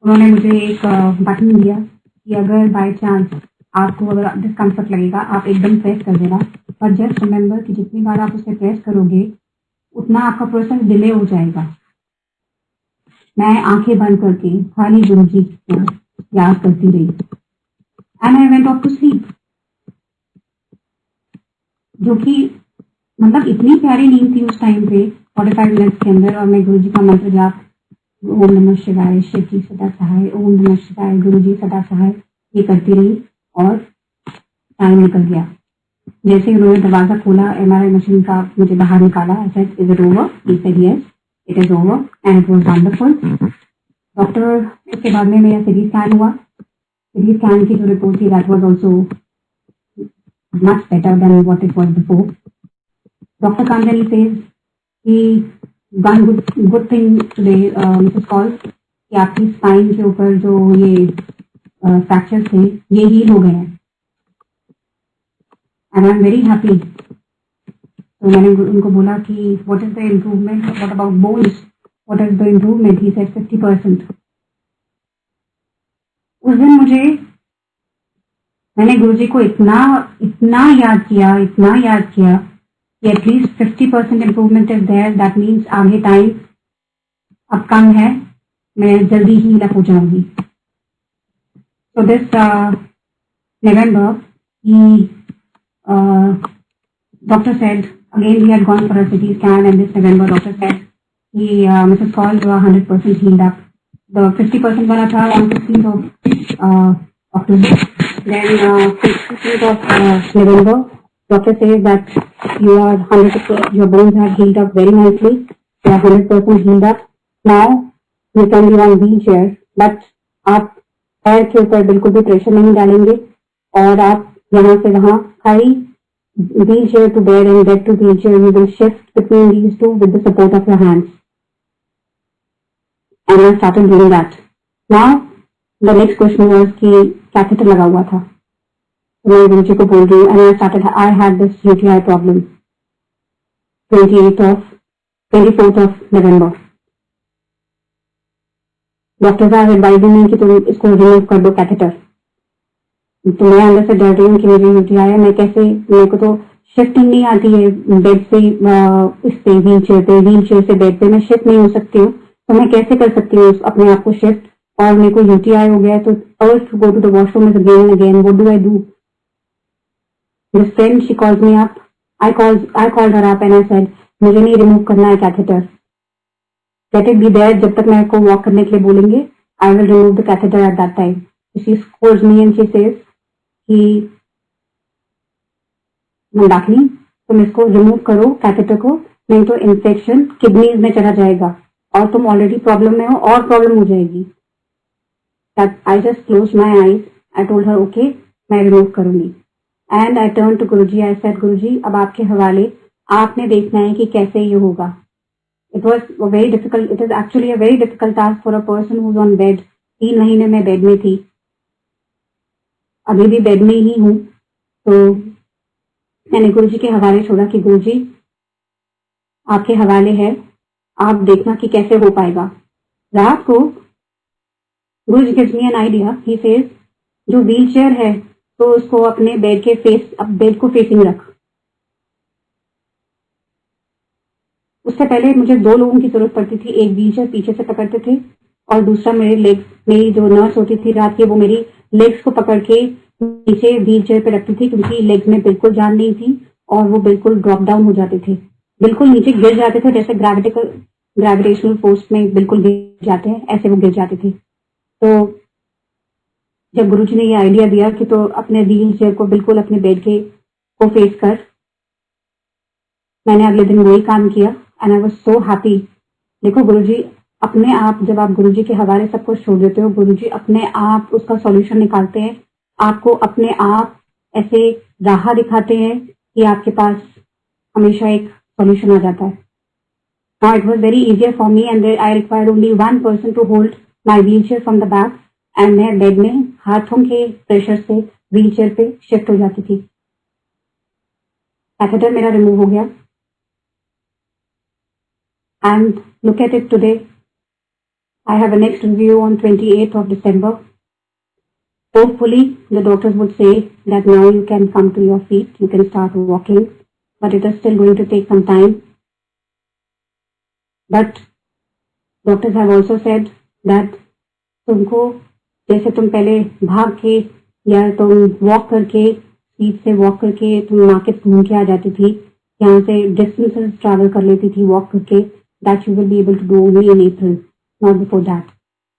उन्होंने मुझे एक बटन दिया कि अगर बाय चांस आपको अगर डिस्कम्फर्ट लगेगा आप एकदम प्रेस कर देना, पर जस्ट रिमेंबर कि जितनी बार आप उसे प्रेस करोगे उतना आपका प्रोसेस डिले हो जाएगा। मैं आंखें बंद करके खाली गुरुजी को याद करती रही and I went off to sleep, जो कि मतलब इतनी प्यारी नींद थी उस टाइम पे 45 मिनट्स के अंदर। और मैं गुरुजी का मंत्र जाप, ओम नमः शिवाय, शिव जी सदा सहाय, ओम नमः शिवाय, गुरुजी सदा सहाय, ये करती रही और टाइम निकल गया। जैसे उन्होंने दरवाजा खोला एमआरआई मशीन का, मुझे बाहर निकाला, I said is it over, he said yes it is over and it was wonderful. Doctor, उसके बाद में मेरा सीटी स्कैन हुआ, सीटी स्कैन की जो रिपोर्ट थी that was also much better than what it was before. Doctor Kanjani says कि one good thing today Mrs Kaul कि आपकी स्पाइन के ऊपर जो ये फ्रैक्चर थे ये हील हो गए हैं and I am very happy. तो मैंने उनको बोला कि what is the improvement, what about bones, what is the improvement, he said 50%। उस दिन मैंने गुरुजी को इतना इतना याद किया, इतना याद किया कि at least 50% improvement is there, that means आगे टाइम अब कम है, मैं जल्दी ही हील अप हो जाऊंगी। So this November, doctor said, again we had gone for a CT scan, and this November doctor said, Mrs. Kaul, you are 100% healed up. The 50% wala tha on 15th of October. Then 15th of November, doctor says that you are 100%, your bones have healed up very nicely. You are 100% healed up. Now you can be on wheelchair, but आप पैर के ऊपर बिल्कुल भी pressure नहीं डालेंगे और आप यहाँ से वहाँ खाली wheelchair to bed and bed to wheelchair, you will shift between these two with the support of your hands and I started doing that. Now the next question was कि catheter लगा हुआ था, तो मैं गुरुजी को बोल रही हूँ and I had this UTI problem 24th of November. Doctor साहब एडवाइजिंग मी कि तुम इसको रिमूव कर दो कैथेटर। तो मैं अंदर से डर रही हूँ कि मुझे यूटीआई है, मैं कैसे, मेरे को तो शिफ्टिंग नहीं आती है बेड से इस पे व्हील चेयर से बेड पे मैं शिफ्ट नहीं हो सकती हूँ, तो मैं कैसे कर सकती हूँ अपने आप को शिफ्ट, और मेरे को यूटीआई हो गया है तो urge to go to the washroom is again and again, what do I do? This friend she calls me up, I called her up and I said मुझे नहीं रिमूव करना है catheter, let it be there, जब तक मेरे को walk करने के लिए बोलेंगे I will remove the catheter at that time. She calls me and she says कि मंदाकिनी तुम इसको रिमूव करो कैथेटर को, नहीं तो इन्फेक्शन किडनीज में चला जाएगा और तुम ऑलरेडी प्रॉब्लम में हो और प्रॉब्लम हो जाएगी। I just close my eyes, I told her okay मैं रिमूव करूंगी and I turn to Guruji, I said Guruji अब आपके हवाले, आपने देखना है कि कैसे ये होगा। It was a very difficult, it is actually a very difficult task for a person who's on bed. 3 महीने मैं बेड में थी, अभी भी बेड में ही हूँ, तो मैंने गुरुजी के हवाले छोड़ा कि गुरुजी आपके हवाले है, आप देखना कि कैसे हो पाएगा। रात को गुरुजी gives me an idea, he says जो व्हील चेयर है तो उसको अपने बेड के बेड को फेसिंग रख। उससे पहले मुझे 2 लोगों की जरूरत पड़ती थी, एक व्हीलचेयर पीछे से पकड़ते थे और दूसरा मेरी जो नर्स होती थी रात की वो मेरी लेग्स को पकड़ के नीचे व्हीलचेयर पे रखती थी, क्योंकि लेग्स में बिल्कुल जान नहीं थी और वो बिल्कुल ड्रॉप डाउन हो जाते थे। बिल्कुल नीचे गिर जाते थे, जैसे ग्रेविटेशनल फोर्स में बिल्कुल गिर जाते हैं, ऐसे वो गिर जाते थे। तो जब गुरुजी ने ये आइडिया दिया कि तो अपने व्हील चेयर को बिल्कुल अपने बेड के को फेस कर, मैंने अगले दिन वही काम किया and I was so happy. देखो गुरुजी अपने आप, जब आप गुरुजी के हवाले सब कुछ छोड़ देते हो, गुरुजी अपने आप उसका सॉल्यूशन निकालते हैं, आपको अपने आप ऐसे राह दिखाते हैं कि आपके पास हमेशा एक सॉल्यूशन आ जाता है। Now it was very easier for me and I required only one person to hold my wheelchair from the back and मैं बेड में हाथों के प्रेशर से व्हीलचेयर पे शिफ्ट हो जाती थी। कैथेटर मेरा रिमूव हो गया and look at it today. I have a next review on 28th of December. Hopefully the doctors would say that now you can come to your feet, you can start walking, but it is still going to take some time. But doctors have also said that तुमको जैसे तुम पहले भाग के या तुम walk करके seat से वॉक करके तुम मार्केट घूम के आ जाती थी, यहाँ से डिस्टेंसेस ट्रैवल कर लेती थी वॉक करके, that you will be able to do only in April, not before that,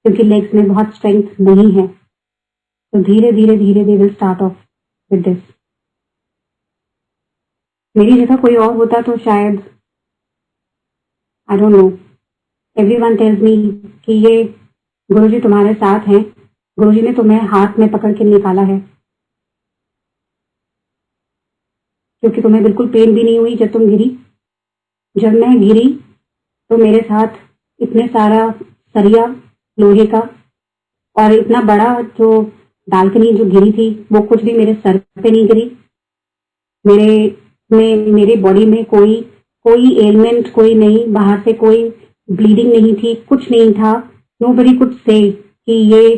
क्योंकि लेग्स में बहुत स्ट्रेंथ नहीं है। तो धीरे धीरे धीरे they will start off with this. मेरी जगह कोई और होता तो शायद I don't know, everyone tells me कि ये गुरुजी तुम्हारे साथ हैं, गुरुजी ने तुम्हें हाथ में पकड़ के निकाला है, क्योंकि तुम्हें बिल्कुल पेन भी नहीं हुई जब तुम गिरी। जब मैं गिरी तो मेरे साथ इतने सारा सरिया लोहे का और इतना बड़ा जो बालकनी जो गिरी थी वो कुछ भी मेरे सर पे नहीं गिरी। मेरे बॉडी में कोई एलिमेंट कोई नहीं, बाहर से कोई ब्लीडिंग नहीं थी, कुछ नहीं था। नोबडी कुड से कि ये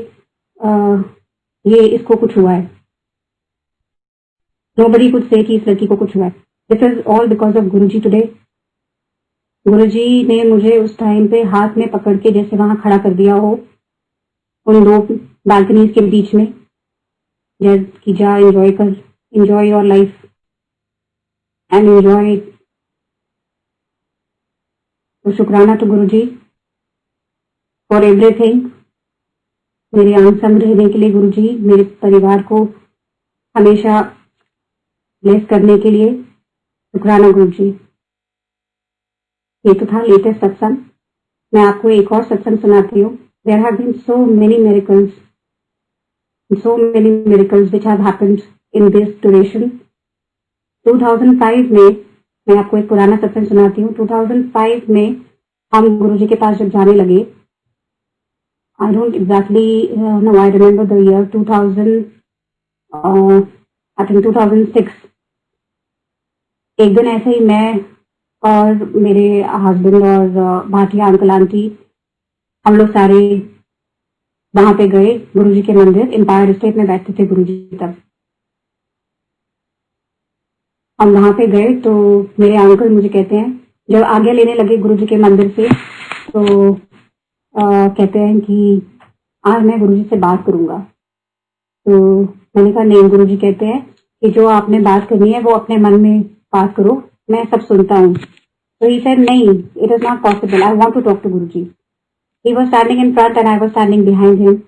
इसको कुछ हुआ है, नोबडी कुड से कि इस लड़की को कुछ हुआ है। This is all because of Guruji today. Guruji ने मुझे उस टाइम पे हाथ में पकड़ के जैसे वहां खड़ा कर दिया हो उन दो बालकनीज के बीच में, कि जा enjoy your life and enjoy. तो शुक्राना टू गुरुजी फॉर एवरीथिंग। मेरे अनसंग रहने के लिए गुरुजी, मेरे परिवार को हमेशा ब्लेस करने के लिए शुक्राना गुरुजी। ये तो था लेटेस्ट सत्संग। मैं आपको एक और सत्संग सुनाती हूँ। There have been so many miracles which have happened in this duration. 2005 में मैं आपको एक पुराना सत्संग सुनाती हूँ। 2005 में हम गुरुजी के पास जब जाने लगे, I don't exactly know, I remember the year 2000, I think 2006. एक दिन ऐसे ही मैं और मेरे हस्बैंड और भाटिया अंकल आंटी, हम लोग सारे वहां पे गए गुरुजी के मंदिर। एम्पायर स्टेट में बैठते थे गुरुजी तब। हम वहां पे गए तो मेरे अंकल मुझे कहते हैं, जब आगे लेने लगे गुरुजी के मंदिर से, तो कहते हैं कि आज मैं गुरुजी से बात करूंगा। तो मैंने कहा नहीं। गुरुजी कहते हैं कि जो आपने बात करनी है वो अपने मन में बात करो, मैं सब सुनता हूँ। तो ही सेड नहीं, it is not possible, I want to talk to Guruji. He was standing in front and I was standing behind him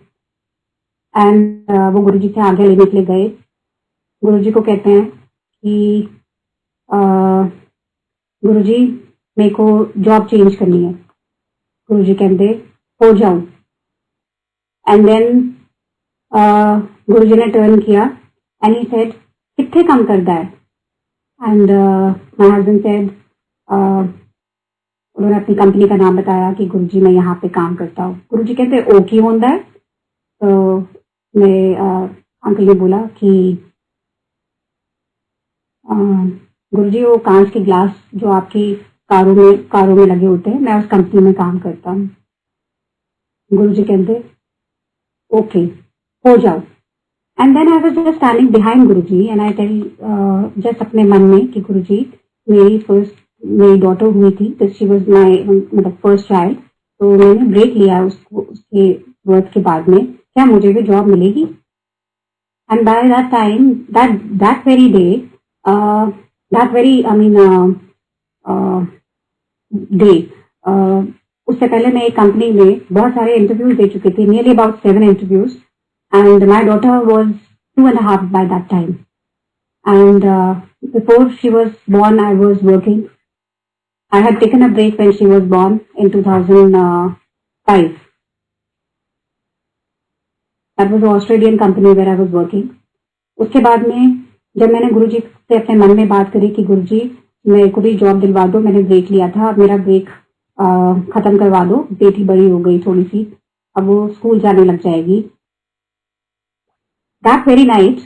and वो गुरुजी से आगे लेने के लिए गए। गुरुजी को कहते हैं कि गुरुजी मेरे को जॉब चेंज करनी है। गुरुजी कहते हो जाऊं। एंड देन गुरुजी ने टर्न किया एंड ही सेड कितने काम करता है। एंड माय हस्बैंड सेड, उन्होंने अपनी कंपनी का नाम बताया कि गुरुजी मैं यहाँ पे काम करता हूँ। गुरुजी कहते ओ की होता है। तो मेरे अंकल ने बोला कि गुरुजी वो कांच के ग्लास जो आपकी कारों में लगे होते हैं, मैं उस कंपनी में काम करता हूँ। गुरुजी कहते ओके हो जाओ। And then I was just standing behind Guruji and I tell just अपने मन में कि गुरुजी मेरी डॉटर हुई थी, तो शी वाज माय मतलब फर्स्ट चाइल्ड। तो मैंने ब्रेक लिया उसके बर्थ के बाद में, क्या मुझे भी जॉब मिलेगी। And by that time that very day, day. उससे पहले मैं एक कंपनी में बहुत सारे इंटरव्यूज दे चुकी थी, nearly about 7 interviews, and my daughter was 2.5 by that time. And before she was born, I was working. I had taken a break when she was born in 2005. That was an Australian company where I was working. उसके बाद में जब मैंने गुरुजी से अपने मन में बात करी कि गुरुजी मेरे को भी जॉब दिलवा दो, मैंने ब्रेक लिया था, अब मेरा ब्रेक खत्म करवा दो, बेटी बड़ी हो गई थोड़ी सी, अब वो स्कूल जाने लग जाएगी। दैट वेरी नाइट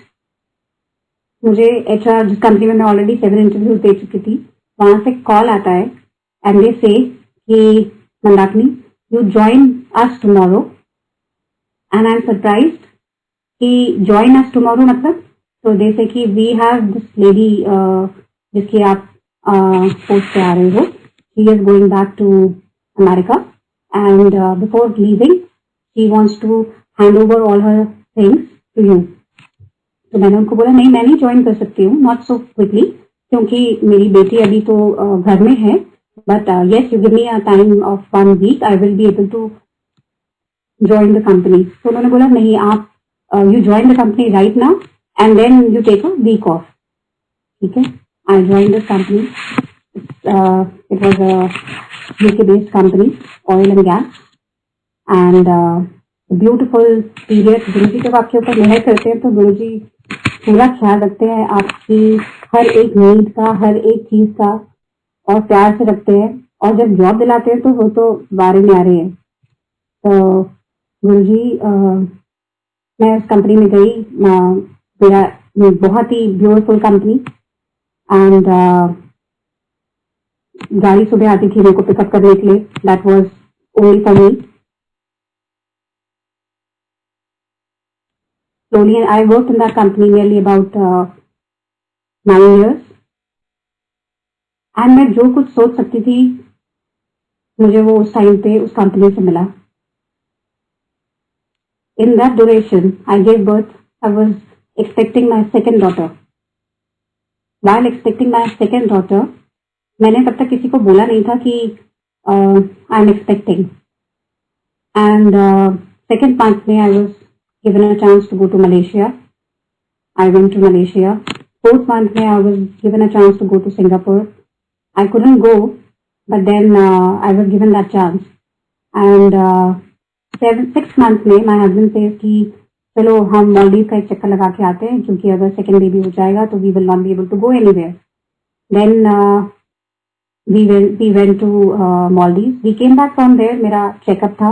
मुझे एचआर, जिस कंपनी में मैं ऑलरेडी 7 इंटरव्यूज दे चुकी थी, वहां से कॉल आता है एंड दे से कि Mandakini, you join us tomorrow. And I am surprised कि ज्वाइन अस टुमारो मतलब, तो दे से कि वी हैव दिस लेडी जिसकी आप पोस्ट पे आ रहे हो, she is going back to America and before leaving she wants to hand over all her things to you. तो मैंने उनको बोला नहीं, मैं नहीं ज्वाइन कर सकती हूँ, नॉट सो क्विकली, क्योंकि मेरी बेटी अभी तो घर में है, but yes you give me a time of 1 week, I will be able to join the company. तो उन्होंने बोला नहीं, आप you join the company right now and then you take a week off. ठीक है, I join this company. It was a UK based company, oil and gas, and beautiful period. Guruji जब आपके ऊपर मेहर करते हैं तो गुरुजी पूरा ख्याल रखते हैं आपकी हर एक नीड का, हर एक चीज का, और प्यार से रखते हैं, और जब जॉब दिलाते हैं तो वो तो बारे में आ रहे हैं। तो गुरुजी मैं उस कंपनी में गई, मेरा बहुत ही ब्यूटीफुल कंपनी, एंड गाड़ी सुबह आती थी मेरे को पिकअप करने के लिए, that was only for me. Slowly, I worked in that company nearly about 9 years. And मैं जो कुछ सोच सकती थी मुझे वो उस टाइम पे उस कंपनी से मिला। In that duration, I gave birth. I was expecting my second daughter. While expecting my second daughter, मैंने तब तक किसी को बोला नहीं था कि I am expecting. And second month में I was given a chance to go to Malaysia. I went to Malaysia. 4th month में I was given a chance to go to Singapore. I couldn't go, but then I was given that chance. And 6th month में my husband says कि चलो हम मालदीव का एक चक्कर लगा के आते हैं, क्योंकि अगर सेकेंड बेबी हो जाएगा तो we will not be able to go anywhere. Then we went to Maldives. We came back from there. मेरा चेकअप था,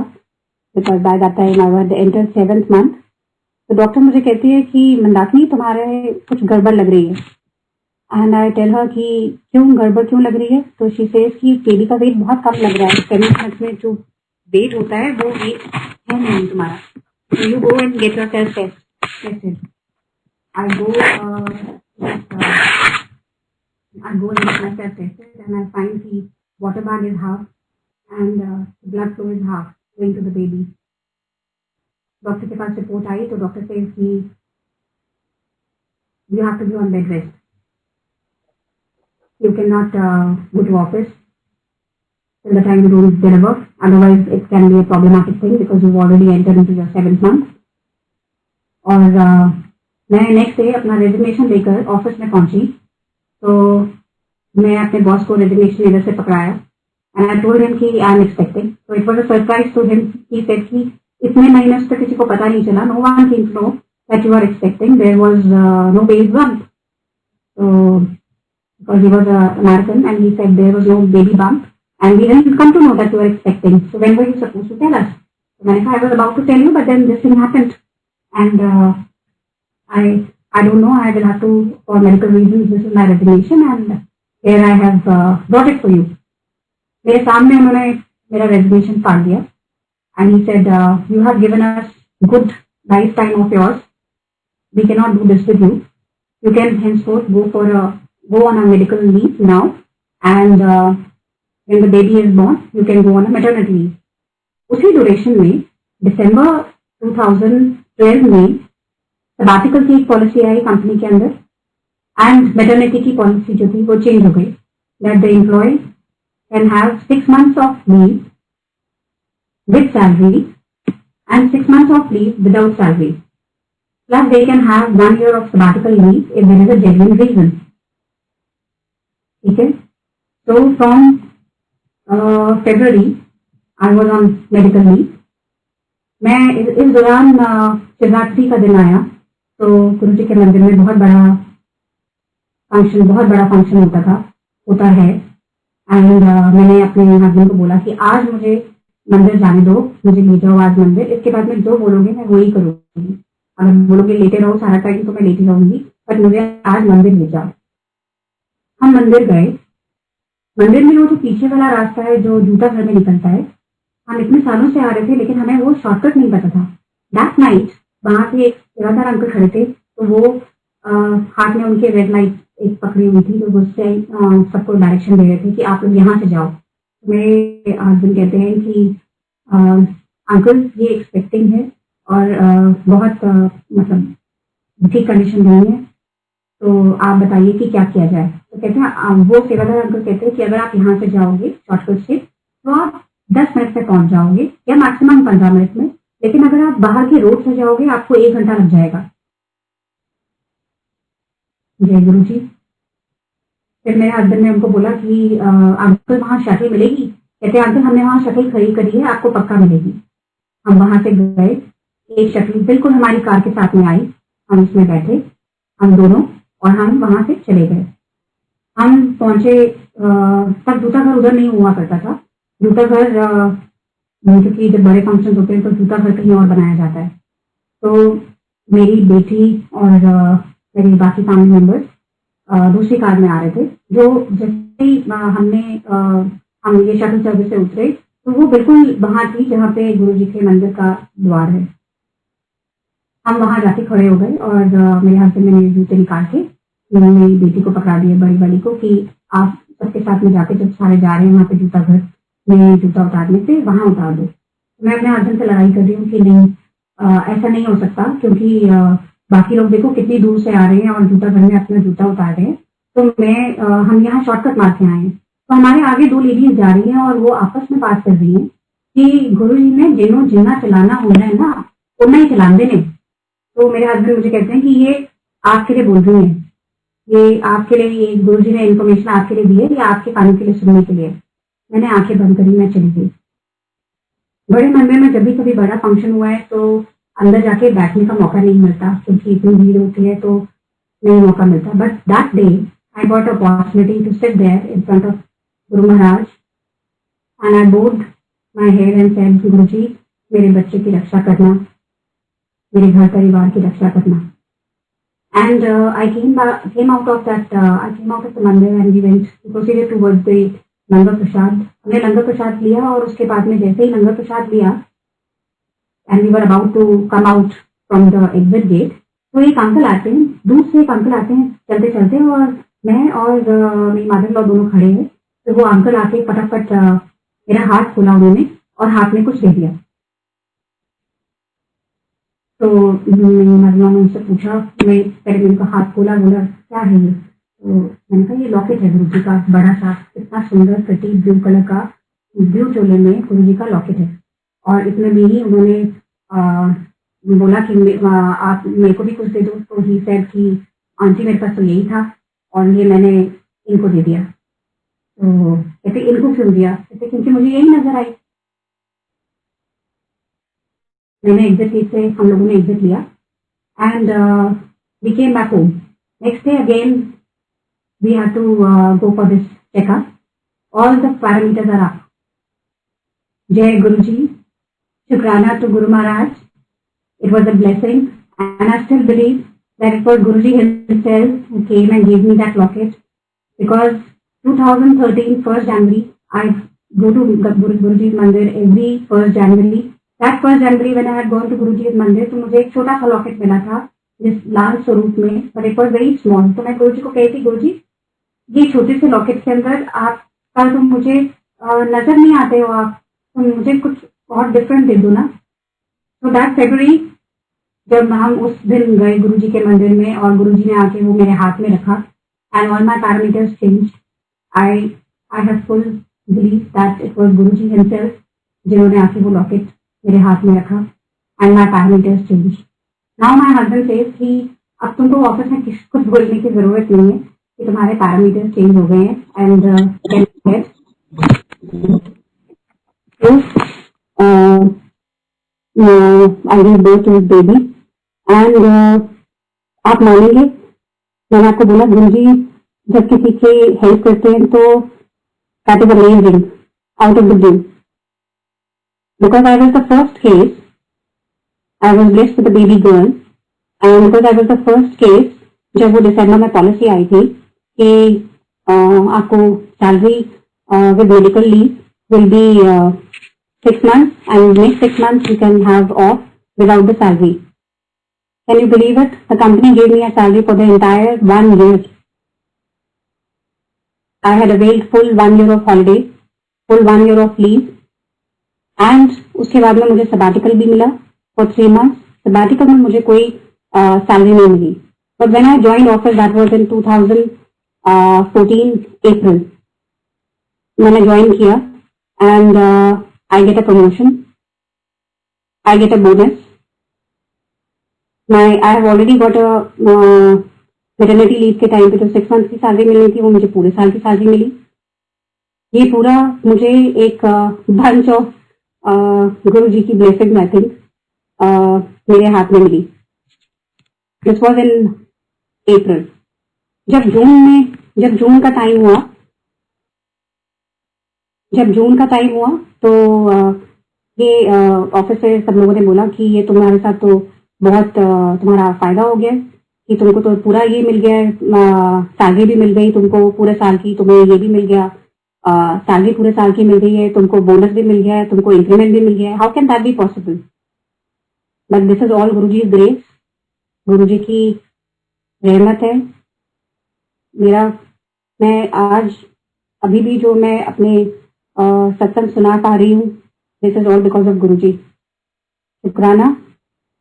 because by that time I had entered 7th month. तो डॉक्टर मुझे कहती है कि मंदाकिनी तुम्हारे कुछ गड़बड़ लग रही है। एंड आई टेल हर कि क्यों गड़बड़ क्यों लग रही है? तो शी सेज कि बेबी का वेट बहुत कम लग रहा है, 7 मंथ में जो वेट होता है वो वेट है नहीं तुम्हारा, so you go and get yourself tested. I go and get myself tested and I find the water bag is half and blood flow is half going to the baby. Doctor के पास report आई तो doctor says कि you have to be on bed rest. You cannot go to office till the time you don't deliver. Otherwise, it can be a problematic thing because you've already entered into your 7th month. और मैं next day अपना resignation लेकर office में पहुंची, तो मैं अपने boss को रेजिग्नेशन लेटर से पकड़ाया एंड आई टोल्ड हिम कि आई एम एक्सपेक्टिंग। तो it was a surprise to him. He said कि इतने महीने तक किसी को पता नहीं चला, no one came to know that you are expecting, there was no baby bump. So because he was American and he said there was no baby bump and we didn't come to know that you were expecting. So when were you supposed to tell us? So I was about to tell you, but then this thing happened and I don't know. I will have to, for medical reasons, this is my resignation and here I have brought it for you. मेरे सामने उन्होंने मेरा resignation फाड़ दिया and he said you have given us good lifetime of yours. We cannot do this with you. You can henceforth go on a medical leave now and when the baby is born you can go on a maternity leave. उसी duration में दिसंबर 2012 में sabbatical की एक policy आई company के अंदर and maternity की policy जो थी वो चेंज हो गई। that the employee can have 6 months of leave with salary and 6 months of leave without salary. Plus, they can have 1 year of sabbatical leave if there is a genuine reason. Okay? So from February, I was on medical leave. मैं इस दौरान शिवरात्रि का दिन आया तो गुरु जी के मंदिर में बहुत बड़ा फंक्शन होता है एंड मैंने अपने हस्बैंड को बोला कि आज मुझे मंदिर जाने दो, मुझे ले जाओ आज मंदिर। इसके बाद में जो बोलोगे मैं वही करूँगी। अगर बोलोगे लेटे रहो सारा टाइम तो मैं लेटी रहूंगी, पर मुझे आज मंदिर ले जाओ। हम मंदिर गए। मंदिर में वो जो पीछे वाला रास्ता है जो जूता घर में निकलता है, हम इतने सालों से आ रहे थे लेकिन हमें वो शॉर्टकट नहीं पता था। दैट नाइट वहां से एक सेवादार अंकल खड़े थे, तो वो हाथ में उनके रेड लाइट एक पकड़ी हुई थी, तो उससे सबको डायरेक्शन दे रहे थे कि आप लोग यहाँ से जाओ। मेरे हस्बैंड कहते हैं कि अंकल ये एक्सपेक्टिंग है और बहुत मतलब ठीक कंडीशन नहीं है, तो आप बताइए कि क्या किया जाए। तो कहते हैं वो सेवादार अंकल कहते हैं कि अगर आप यहाँ से जाओगे शॉर्टकट से तो आप 10 मिनट में पहुंच जाओगे या मैक्सिमम 15 मिनट में, लेकिन अगर आप बाहर के रोड से जाओगे आपको 1 घंटा लग जाएगा। जय गुरु जी। फिर मेरे हस्बैंड ने उनको बोला कि अंकल वहाँ शटल मिलेगी? कहते हैं अंकल हमने वहाँ शटल खरीद करी है, आपको पक्का मिलेगी। हम वहां से गए, एक शटल बिल्कुल हमारी कार के साथ में आई, हम उसमें बैठे हम दोनों और हम वहां से चले गए। हम पहुंचे, तब जूता घर उधर नहीं हुआ करता था। जूता घर क्योंकि जब बड़े फंक्शन होते हैं तो जूता घर कहीं और बनाया जाता है। तो मेरी बेटी और मेरे बाकी फैमिली मेंबर्स दूसरी कार में आ रहे थे। जो जैसे ही हम ये शटल सर्विस से उतरे तो वो बिल्कुल वहां थी जहाँ पे गुरु जी के मंदिर का द्वार है। हम वहां जाके खड़े हो गए और मेरे हस्बैंड ने मेरे जूते निकाल के मेरी बेटी को पकड़ा दिए, बड़ी वाली को, कि आप सबके साथ में जाके जब सारे जा रहे हैं वहां पे जूता घर में जूता उतारने से वहां उतार दो। मैं अपने हस्बैंड से लड़ाई कर रही हूँ कि नहीं, ऐसा नहीं हो सकता, क्योंकि बाकी लोग देखो कितनी दूर से आ रहे हैं और जूता घर में अपना जूता उतार रहे हैं, तो हम यहाँ शॉर्टकट मार के आए हैं। तो हमारे आगे 2 लेडीज जा रही हैं और वो आपस में बात कर रही हैं कि गुरु जी ने जिन्ना चलाना होना है ना उतना ही चलाने ने। तो मेरे हस्बैंड मुझे कहते हैं कि ये आपके लिए बोल रही है, ये आपके लिए, ये गुरु जी ने इन्फॉर्मेशन आपके लिए दी है या आपके कानों के लिए सुनने के लिए। मैंने आंखें बंद करी, मैं चली गई। बड़े मंदिर में जब भी कभी बड़ा फंक्शन हुआ है तो अंदर जाके बैठने का मौका नहीं मिलता, क्योंकि इतनी भीड़ होती है तो नहीं मौका मिलता। But that day I got opportunity to sit there in front of Guru Maharaj and I bowed my hair and said, Guru ji मेरे बच्चे की रक्षा करना, मेरे घर परिवार की रक्षा करना। And I came out of the मंदिर and we went proceeded towards the लंगर प्रसाद। हमने लंगर प्रसाद लिया और उसके बाद में जैसे ही लंगर प्रसाद लिया and we were about to come out from the exit gate, तो एक अंकल आते हैं, दूर से एक अंकल आते हैं चलते चलते, और मैं और मेरी मदर इन लॉ दोनों खड़े हैं। तो वो अंकल आके फटाफट मेरा हाथ खोला उन्होंने और हाथ में कुछ दे दिया। तो मेरी मदर ने उनसे पूछा, मैं पहले उनका हाथ खोला, बोला क्या है ये? तो मैंने कहा ये लॉकेट है गुरु जी का, बड़ा सा, इतना सुंदर प्रिटी ब्लू कलर का, ब्लू चोले में गुरु जी का लॉकेट है। और इतने में ही उन्होंने बोला कि आप मेरे को भी कुछ दे दो। तो ही सेड कि आंटी मेरे पास तो यही था और ये मैंने इनको दे दिया। तो कहते इनको क्यों दिया? कहते क्योंकि मुझे यही नजर आई। मैंने एग्जिट गेट से, हम लोगों ने एग्जिट लिया and we came back home. Next day again we have to go for this checkup. All the parameters are up. जय गुरु जी, शुक्राना to Guru Maharaj. It was a blessing and I still believe that it was Guruji himself who came and gave me that locket, because 2013 1st January I go to Guruji's Mandir every 1st January. That 1st January when I had gone to Guruji's Mandir, तो मुझे एक छोटा सा locket मिला था जिस लाल स्वरूप में, but it was very small। तो मैं गुरुजी को कही थी, गुरुजी ये छोटे से लॉकेट के अंदर आप कल तो मुझे नजर नहीं आते हो, आप तो मुझे कुछ और डिफरेंट दे दो ना। तो दैट फेब्रुअरी जब हम उस दिन गए गुरुजी के मंदिर में और गुरुजी ने आके वो मेरे हाथ में रखा and all my parameters change. I have full belief that it was Guruji himself जिन्होंने आके वो लॉकेट मेरे हाथ में रखा and my parameters change. Now my husband says कि अब तुमको ऑफिस में किसी को बोलने की जरूरत नहीं है कि तुम्हारे पैरामीटर्स चेंज हो गए हैं and I give birth to his baby एंड आप मानेंगे मैंने आपको बोला गुरुजी जब किसी की हेल्प करते हैं तो that is amazing out of the blue. Because I was the first case, I was blessed with a baby girl, and because I was the first case, जब वो दिसंबर में पॉलिसी आई थी कि आपको salary with medical leave will be 6 months and next 6 months you can have off without the salary. Can you believe it? The company gave me a salary for the entire 1 year. I had availed full 1 year of holiday, full 1 year of leave. And उसके बाद में मुझे sabbatical भी मिला for 3 months. Sabbatical में मुझे कोई salary नहीं मिली. But when I joined office that was in 2014 April मैंने ज्वाइन किया and I get a promotion, I get a bonus. I have already got a maternity leave के टाइम पे जो 6 months की सैलरी मिलनी थी वो मुझे पूरे साल की सैलरी मिली. ये पूरा मुझे एक बंच ऑफ गुरु जी की ब्लेसिंग आई थिंक मेरे हाथ में मिली. दिस वॉज इन अप्रैल. जब जून का टाइम हुआ तो ये ऑफिस से सब लोगों ने बोला कि ये तुम्हारे साथ तो बहुत तुम्हारा फायदा हो गया कि तुमको तो पूरा ये मिल गया, सैलरी भी मिल गई तुमको पूरे साल की, तुम्हें ये भी मिल गया, सैलरी पूरे साल की मिल गई है, तुमको बोनस भी मिल गया है, तुमको इंक्रीमेंट भी मिल गया है. How can that be possible? But this is all Guruji grace. Guruji की रहमत है. मैं आज अभी भी जो मैं अपने सत्संग सुना पा रही हूँ, this is all because of Guruji. शुक्राना.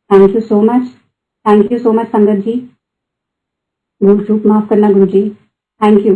Thank you so much. Thank you so much Sangat ji. भूल चूक माफ करना गुरुजी. Thank you.